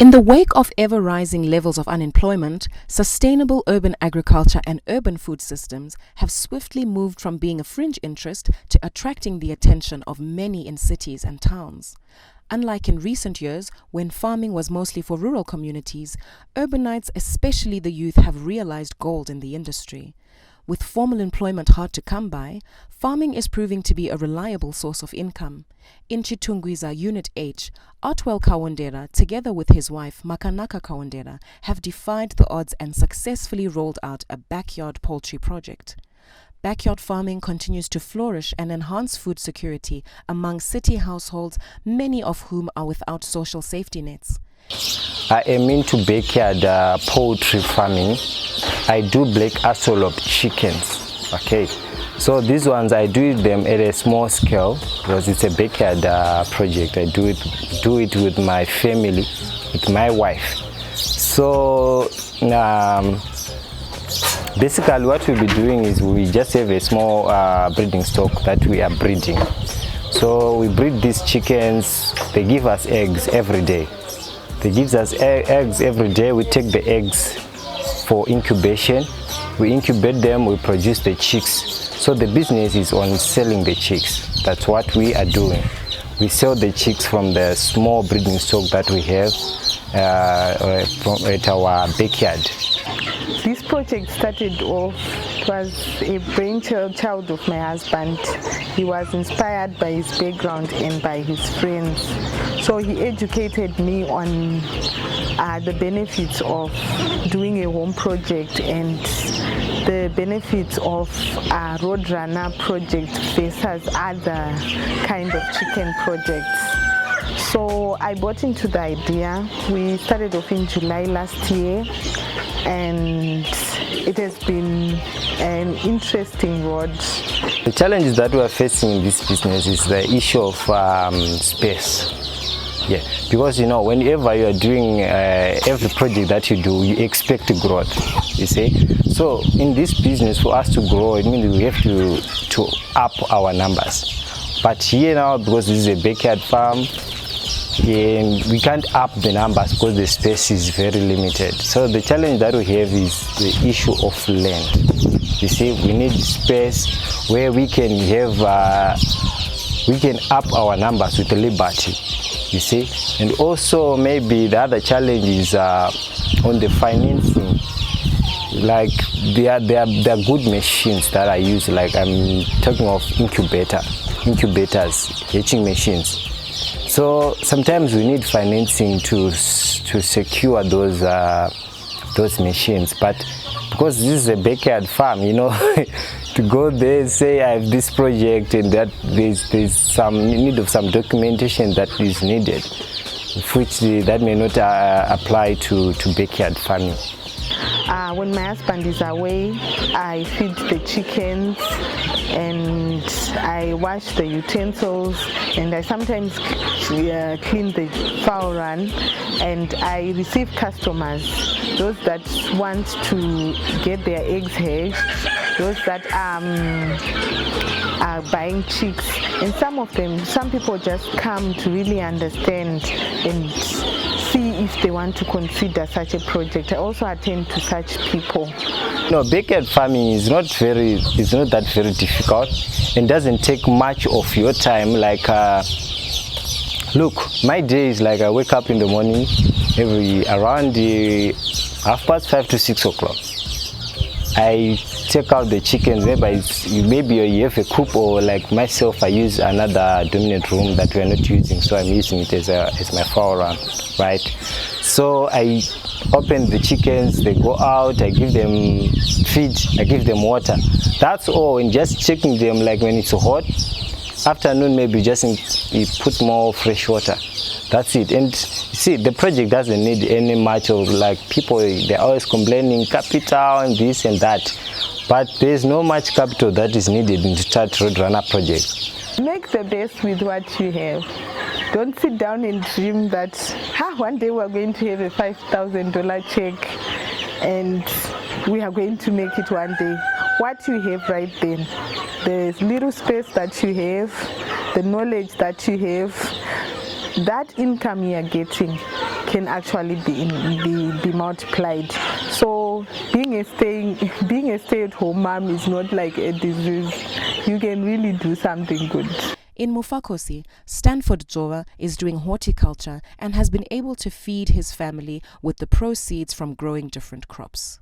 In the wake of ever-rising levels of unemployment, sustainable urban agriculture and urban food systems have swiftly moved from being a fringe interest to attracting the attention of many in cities and towns. Unlike in recent years, when farming was mostly for rural communities, urbanites, especially the youth, have realized gold in the industry. With formal employment hard to come by, farming is proving to be a reliable source of income. In Chitungwiza Unit H, Artwell Kawondera, together with his wife Makanaka Kawondera, have defied the odds and successfully rolled out a backyard poultry project. Backyard farming continues to flourish and enhance food security among city households, many of whom are without social safety nets. I am into backyard poultry farming. I do black axolotl chickens. Okay, so these ones I do them at a small scale because it's a backyard project. I do it with my family, with my wife. So basically what we'll be doing is we just have a small breeding stock that we are breeding. So we breed these chickens. They give us eggs every day. They give us eggs every day. We take the eggs for incubation. We incubate them, we produce the chicks. So the business is on selling the chicks. That's what we are doing. We sell the chicks from the small breeding stock that we have at our backyard. This project started off, it was a brainchild of my husband. He was inspired by his background and by his friends. So he educated me on the benefits of doing a home project and the benefits of a roadrunner project versus other kind of chicken projects. So I bought into the idea. We started off in July last year, and it has been an interesting road. The challenges that we are facing in this business is the issue of space. Yeah, because whenever you are doing every project that you do, you expect growth, you see. So in this business, for us to grow, it means we have to up our numbers. But here now, because this is a backyard farm, we can't up the numbers because the space is very limited. So the challenge that we have is the issue of land. You see, we need space where we can have, we can up our numbers with liberty. You see, and also maybe the other challenge is on the financing. Like there are good machines that I use. Like I'm talking of incubators, hatching machines. So sometimes we need financing to secure those machines. But because this is a backyard farm, to go there, say I have this project and that there's some need of some documentation that is needed, which that may not apply to backyard farming. When my husband is away, I feed the chickens and I wash the utensils, and I sometimes clean the fowl run, and I receive customers, those that want to get their eggs hatched, those that are buying chicks, and some people just come to really understand and see if they want to consider such a project. I also attend to such people. Backyard farming is not that very difficult and doesn't take much of your time. Like, look, my day is like I wake up in the morning around 5:30 to 6 o'clock. I take out the chickens. Maybe you have a coop, or like myself, I use another dominant room that we are not using, so I'm using it as my fowl run, right? So I open the chickens, they go out, I give them feed, I give them water. That's all, and just checking them like when it's hot. Afternoon, maybe just you put more fresh water. That's it. And you see, the project doesn't need any much of, like, people, they're always complaining capital and this and that. But there's no much capital that is needed to start roadrunner project. Make the best with what you have. Don't sit down and dream that one day we're going to have a $5,000 check and we are going to make it one day. What you have right then, the little space that you have, the knowledge that you have, that income you are getting, can actually be multiplied. So being a stay-at-home mom is not like a disease. You can really do something good. In Mufakosi, Stanford Dzova is doing horticulture and has been able to feed his family with the proceeds from growing different crops.